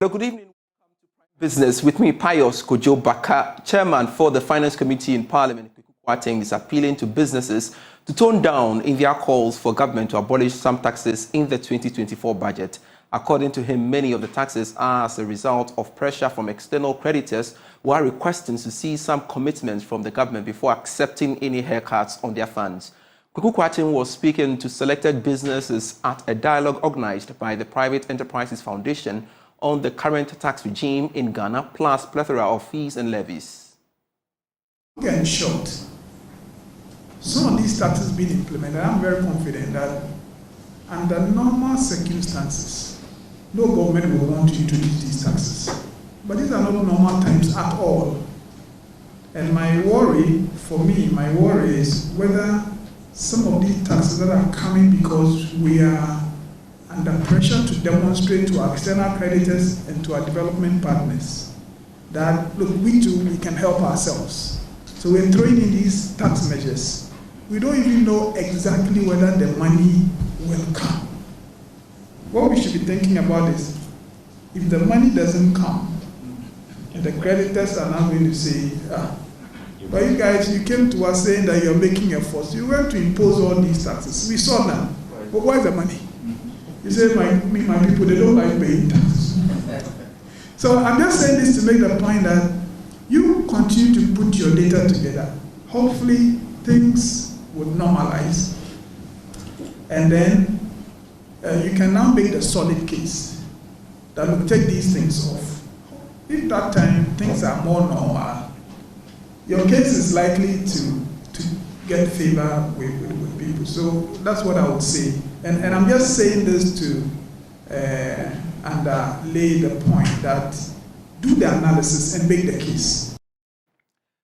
Hello, good evening. Welcome to Prime Business with me, Pius Kojo Baka, Chairman for the Finance Committee in Parliament. Kwateng is appealing to businesses to tone down in their calls for government to abolish some taxes in the 2024 budget. According to him, many of the taxes are as a result of pressure from external creditors who are requesting to see some commitments from the government before accepting any haircuts on their funds. Kwateng was speaking to selected businesses at a dialogue organized by the Private Enterprises Foundation on the current tax regime in Ghana, plus plethora of fees and levies. In short, some of these taxes being implemented, I'm very confident that under normal circumstances, no government will want to introduce these taxes. But these are not normal times at all. And my worry is whether some of these taxes that are coming because we are under pressure to demonstrate to our external creditors and to our development partners that, look, we can help ourselves. So we're throwing in these tax measures. We don't even know exactly whether the money will come. What we should be thinking about is, if the money doesn't come, and the creditors are now going to say, but you guys, you came to us saying that you're making a fuss. You went to impose all these taxes. We saw that. But where's the money? You say, my people, they don't like paying taxes. So I'm just saying this to make the point that you continue to put your data together. Hopefully, things would normalize. And then you can now make the solid case that will take these things off. If that time things are more normal, your case is likely to get favor with people. So that's what I would say. And I'm just saying this to underlay the point that do the analysis and make the case.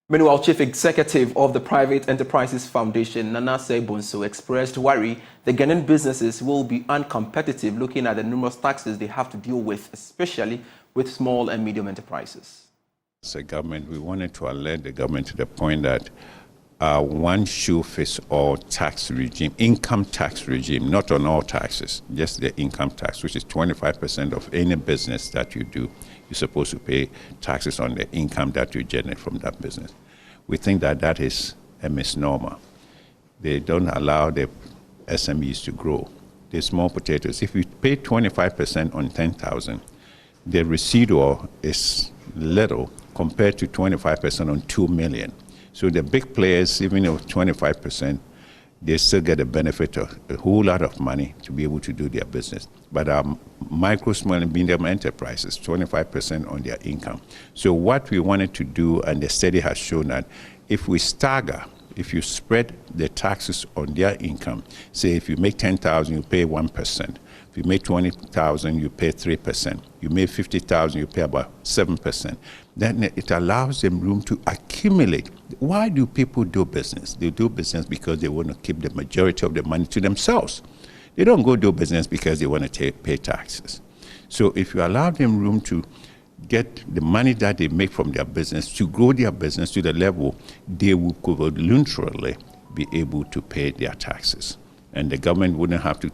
Meanwhile, Chief Executive of the Private Enterprises Foundation, Nanase Bonso, expressed worry the Ghanaian businesses will be uncompetitive looking at the numerous taxes they have to deal with, especially with small and medium enterprises. As a government, we wanted to alert the government to the point that one shoe fits all tax regime, income tax regime, not on all taxes, just the income tax, which is 25% of any business that you do. You're supposed to pay taxes on the income that you generate from that business. We think that that is a misnomer. They don't allow the SMEs to grow. The small potatoes, if you pay 25% on 10,000, the residual is little compared to 25% on 2 million. So the big players, even with 25%, they still get the benefit of a whole lot of money to be able to do their business. But our micro, small, and medium enterprises, 25% on their income. So what we wanted to do, and the study has shown that if we stagger, if you spread the taxes on their income, say if you make 10,000, you pay 1%. If you make 20,000, you pay 3%. You make 50,000, you pay about 7%. Then it allows them room to accumulate. Why do people do business? They do business because they want to keep the majority of the money to themselves. They don't go do business because they want to pay taxes. So if you allow them room to get the money that they make from their business to grow their business to the level they will voluntarily be able to pay their taxes. And the government wouldn't have to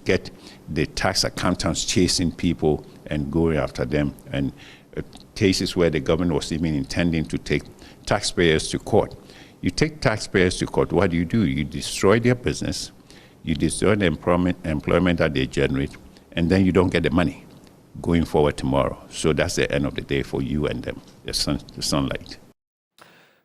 get the tax accountants chasing people and going after them, and cases where the government was even intending to take taxpayers to court. You take taxpayers to court, what do? You destroy their business, you destroy the employment that they generate, and then you don't get the money going forward tomorrow. So that's the end of the day for you and them, the sunlight.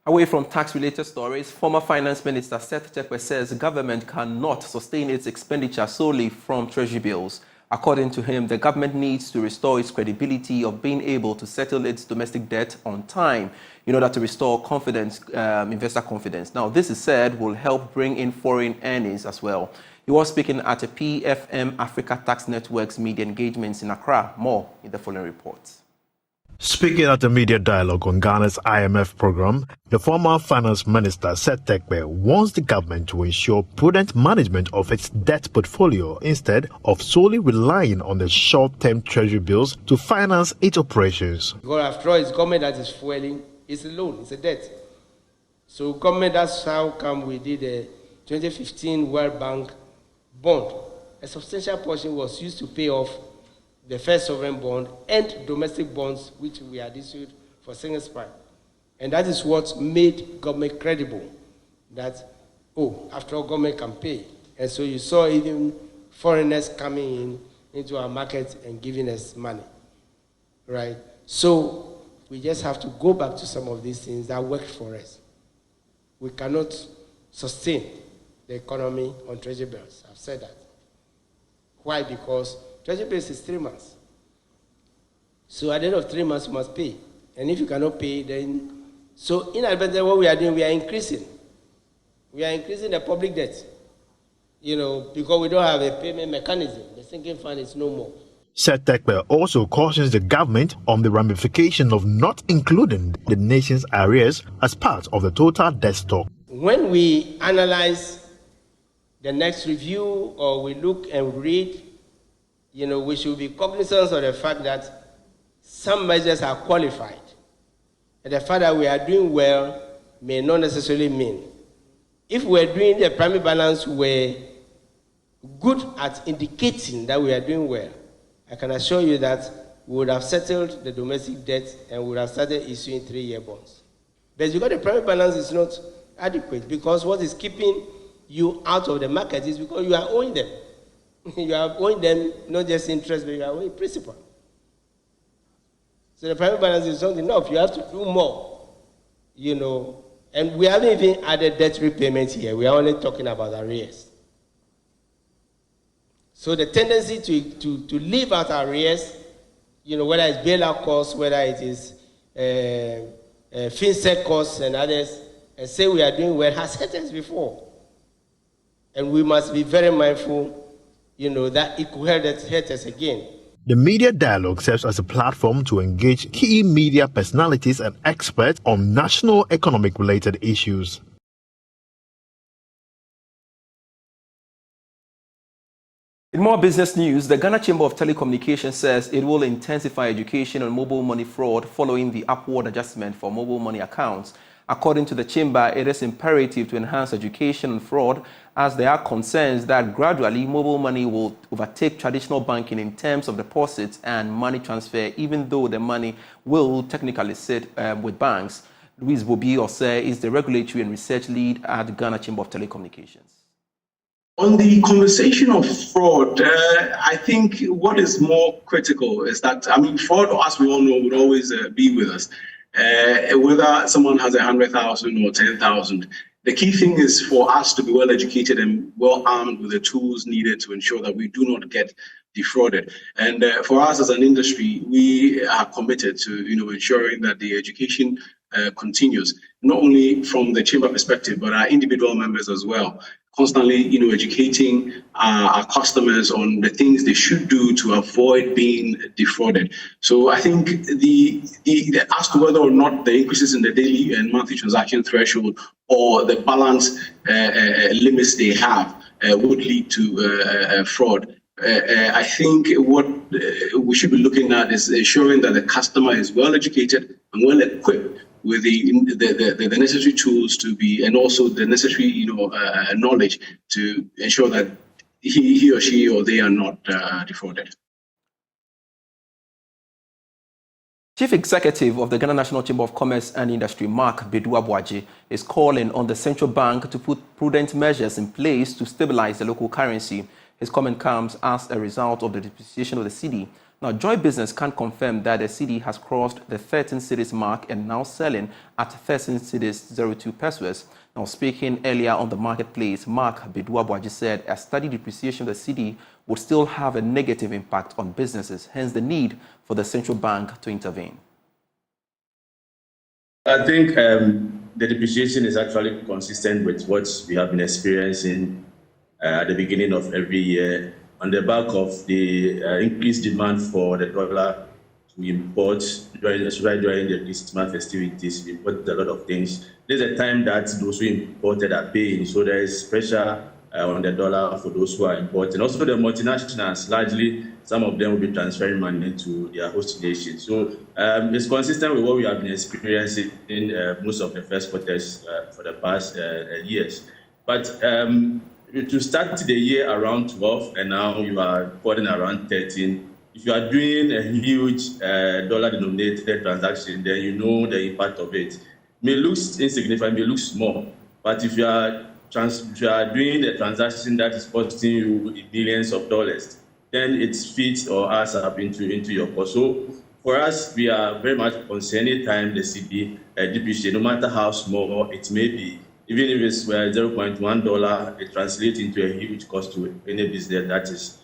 Away from tax-related stories, former Finance Minister Seth says the government cannot sustain its expenditure solely from treasury bills. According to him, the government needs to restore its credibility of being able to settle its domestic debt on time in order to restore confidence, investor confidence. Now, this is said will help bring in foreign earnings as well. He was speaking at a PFM Africa Tax Network's media engagements in Accra. More in the following report. Speaking at a media dialogue on Ghana's IMF program, the former finance minister Seth wants the government to ensure prudent management of its debt portfolio instead of solely relying on the short-term treasury bills to finance its operations. Because after all, it's government that is fueling, it's a loan, it's a debt. So government, that's how come we did the 2015 World Bank bond. A substantial portion was used to pay off the first sovereign bond, and domestic bonds, which we had issued for single prime. And that is what made government credible, that, oh, after all, government can pay. And so you saw even foreigners coming into our market and giving us money, right? So we just have to go back to some of these things that worked for us. We cannot sustain the economy on treasury bills. I've said that. Why? Because treasury bills is 3 months. So at the end of 3 months, you must pay. And if you cannot pay, then... So in advance, what we are doing, we are increasing. We are increasing the public debt, because we don't have a payment mechanism. The sinking fund is no more. Seth Tekpe also cautions the government on the ramification of not including the nation's arrears as part of the total debt stock. When we analyze the next review, or we look and read, we should be cognizant of the fact that some measures are qualified. And the fact that we are doing well may not necessarily mean. If we're doing the primary balance, we're good at indicating that we are doing well, I can assure you that we would have settled the domestic debt and would have started issuing 3-year bonds. But because the primary balance is not adequate, because what is keeping you out of the market is because you are owing them. You are owing them not just interest, but you are owing principal. So the primary balance is not enough. You have to do more, And we haven't even added debt repayment here. We are only talking about arrears. So the tendency to leave out arrears, whether it's bailout costs, whether it is FinSec costs and others, and say we are doing well, has hurt us before. And we must be very mindful, that it could hurt us again. The media dialogue serves as a platform to engage key media personalities and experts on national economic-related issues. In more business news, the Ghana Chamber of Telecommunications says it will intensify education on mobile money fraud following the upward adjustment for mobile money accounts. According to the Chamber, it is imperative to enhance education on fraud as there are concerns that gradually mobile money will overtake traditional banking in terms of deposits and money transfer, even though the money will technically sit with banks. Louise Bobi-Osei is the regulatory and research lead at Ghana Chamber of Telecommunications. On the conversation of fraud, I think what is more critical is that, fraud, as we all know, would always be with us. Whether someone has 100,000 or 10,000, the key thing is for us to be well educated and well armed with the tools needed to ensure that we do not get defrauded. And for us as an industry, we are committed to ensuring that the education continues, not only from the chamber perspective, but our individual members as well. Constantly, educating our customers on the things they should do to avoid being defrauded. So I think the as to whether or not the increases in the daily and monthly transaction threshold or the balance limits they have would lead to fraud. I think what we should be looking at is ensuring that the customer is well educated and well equipped with the necessary tools to be, and also the necessary knowledge to ensure that he or she or they are not defrauded. Chief Executive of the Ghana National Chamber of Commerce and Industry, Mark Bedu-Aboagye, is calling on the central bank to put prudent measures in place to stabilize the local currency. His comment comes as a result of the depreciation of the cedi. Now, Joy Business can confirm that the cedi has crossed the 13 cedis mark and now selling at 13 cedis 02 pesos. Now, speaking earlier on the marketplace, Mark Bedu-Aboagye said a steady depreciation of the cedi would still have a negative impact on businesses, hence the need for the central bank to intervene. I think the depreciation is actually consistent with what we have been experiencing at the beginning of every year, on the back of the increased demand for the dollar to import during the Christmas festivities. We imported a lot of things. There's a time that those who imported are paying, so there is pressure on the dollar for those who are importing. Also, the multinationals, largely, some of them will be transferring money to their host nation. So it's consistent with what we have been experiencing in most of the first quarters for the past years. But to start the year around 12 and now you are recording around 13, if you are doing a huge dollar-denominated transaction, then you know the impact of it. It may look insignificant, may look small, but if you are doing a transaction that is costing you billions of dollars, then it fits or adds up into your cost. So for us, we are very much concerned anytime the cedi depreciate, no matter how small it may be. Even if it's $0.1, it translates into a huge cost to any business that is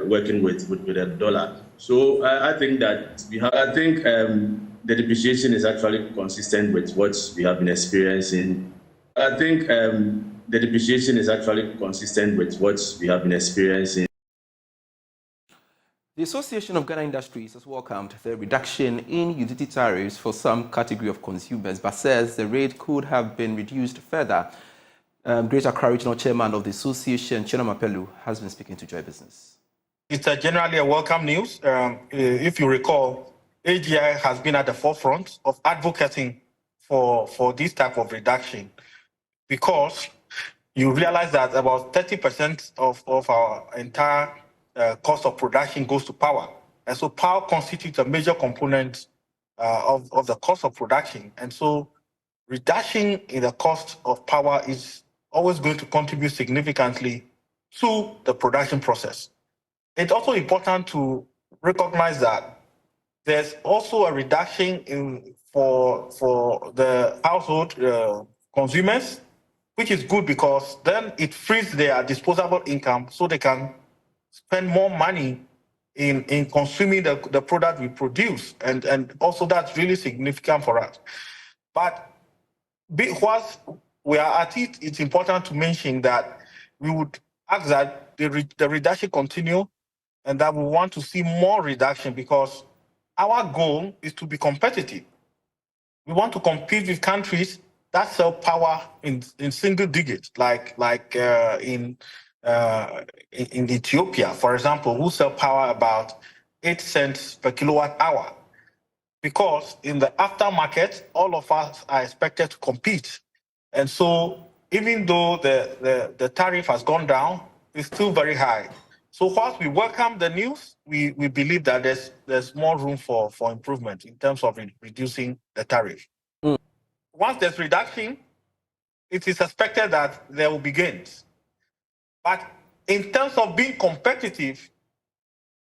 working with a dollar. So I think that the depreciation is actually consistent with what we have been experiencing. I think the depreciation is actually consistent with what we have been experiencing. The Association of Ghana Industries has welcomed the reduction in utility tariffs for some category of consumers, but says the rate could have been reduced further. Greater Accra Regional Chairman of the Association, Chena Mapelu, has been speaking to Joy Business. It's generally a welcome news. If you recall, AGI has been at the forefront of advocating for this type of reduction, because you realize that about 30% of our entire cost of production goes to power. And so power constitutes a major component of the cost of production. And so reduction in the cost of power is always going to contribute significantly to the production process. It's also important to recognize that there's also a reduction for the household consumers, which is good because then it frees their disposable income so they can spend more money in consuming the product we produce. And also that's really significant for us. But whilst we are at it, it's important to mention that we would ask that the reduction continue, and that we want to see more reduction because our goal is to be competitive. We want to compete with countries that sell power in single digits, like in Ethiopia, for example, who sell power about 8 cents per kilowatt hour. Because in the aftermarket, all of us are expected to compete. And so even though the tariff has gone down, it's still very high. So whilst we welcome the news, we believe that there's more room for improvement in terms of reducing the tariff. Once there's reduction, it is expected that there will be gains. But in terms of being competitive,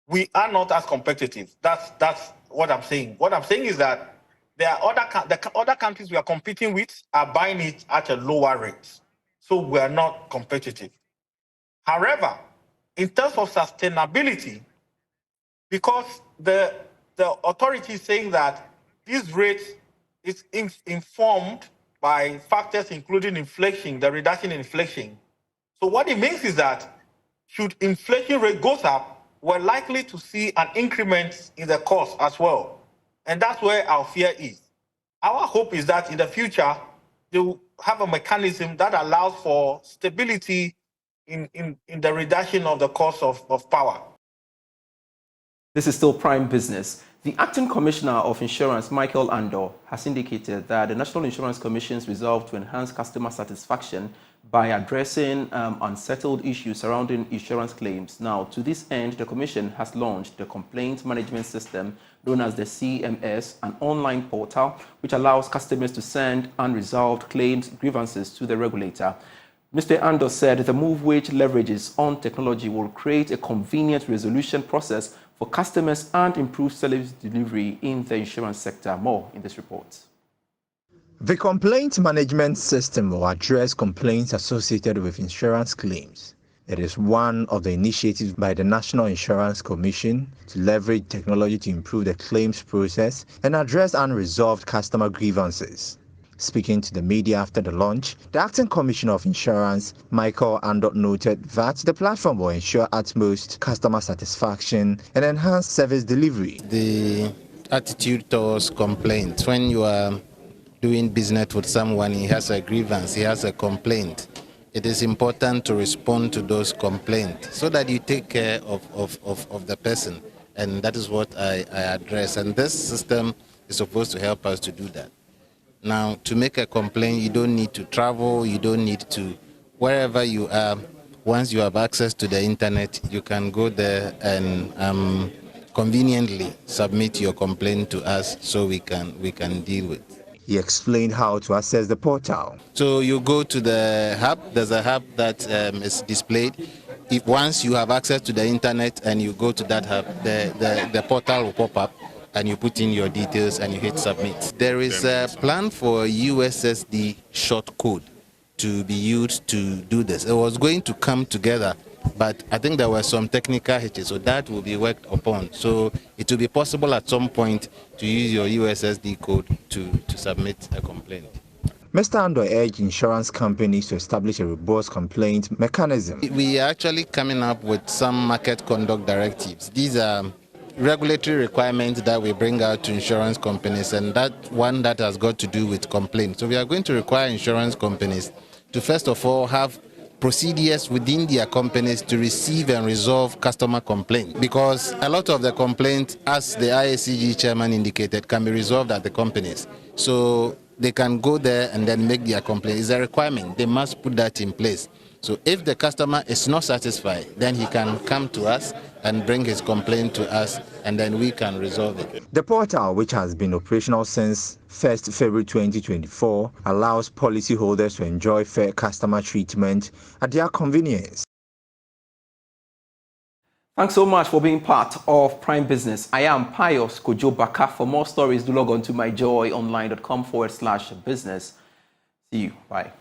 we are not as competitive. That's what I'm saying. What I'm saying is that there are other countries we are competing with are buying it at a lower rate. So we are not competitive. However, in terms of sustainability, because the authority is saying that this rate is informed by factors including inflation, the reduction in inflation. So what it means is that should inflation rate goes up, we're likely to see an increment in the cost as well. And that's where our fear is. Our hope is that in the future, they will have a mechanism that allows for stability in the reduction of the cost of power. This is still Prime Business. The Acting Commissioner of Insurance, Michael Andor, has indicated that the National Insurance Commission's resolve to enhance customer satisfaction by addressing unsettled issues surrounding insurance claims. Now, to this end, the Commission has launched the Complaint Management System, known as the CMS, an online portal which allows customers to send unresolved claims grievances to the regulator. Mr. Andor said the move, which leverages on technology, will create a convenient resolution process for customers and improve service delivery in the insurance sector. More in this report. The complaint management system will address complaints associated with insurance claims. It is one of the initiatives by the National Insurance Commission to leverage technology to improve the claims process and address unresolved customer grievances. Speaking to the media after the launch, the Acting Commissioner of Insurance, Michael Andor, noted that the platform will ensure utmost customer satisfaction and enhance service delivery. The attitude towards complaints, when you are doing business with someone, he has a grievance, he has a complaint, it is important to respond to those complaints so that you take care of the person. And that is what I address. And this system is supposed to help us to do that. Now, to make a complaint, you don't need to travel, you don't need to, wherever you are, once you have access to the internet, you can go there and conveniently submit your complaint to us so we can deal with. He explained how to access the portal. So you go to the hub. There's a hub that is displayed. If once you have access to the internet and you go to that hub, the portal will pop up and you put in your details and you hit submit. There is a plan for USSD short code to be used to do this. It was going to come together, but I think there were some technical hitches, so that will be worked upon. So it will be possible at some point to use your USSD code to submit a complaint. Mr. Ando urged insurance companies to establish a robust complaint mechanism. We are actually coming up with some market conduct directives. These are regulatory requirements that we bring out to insurance companies, and that one that has got to do with complaints. So we are going to require insurance companies to first of all have procedures within their companies to receive and resolve customer complaints, because a lot of the complaints, as the IACG chairman indicated, can be resolved at the companies. So they can go there and then make their complaint. It's a requirement. They must put that in place. So if the customer is not satisfied, then he can come to us and bring his complaint to us, and then we can resolve it. The portal, which has been operational since 1st February 2024, allows policyholders to enjoy fair customer treatment at their convenience. Thanks so much for being part of Prime Business. I am Pius Kojo Baka. For more stories, do log on to myjoyonline.com/business. See you. Bye.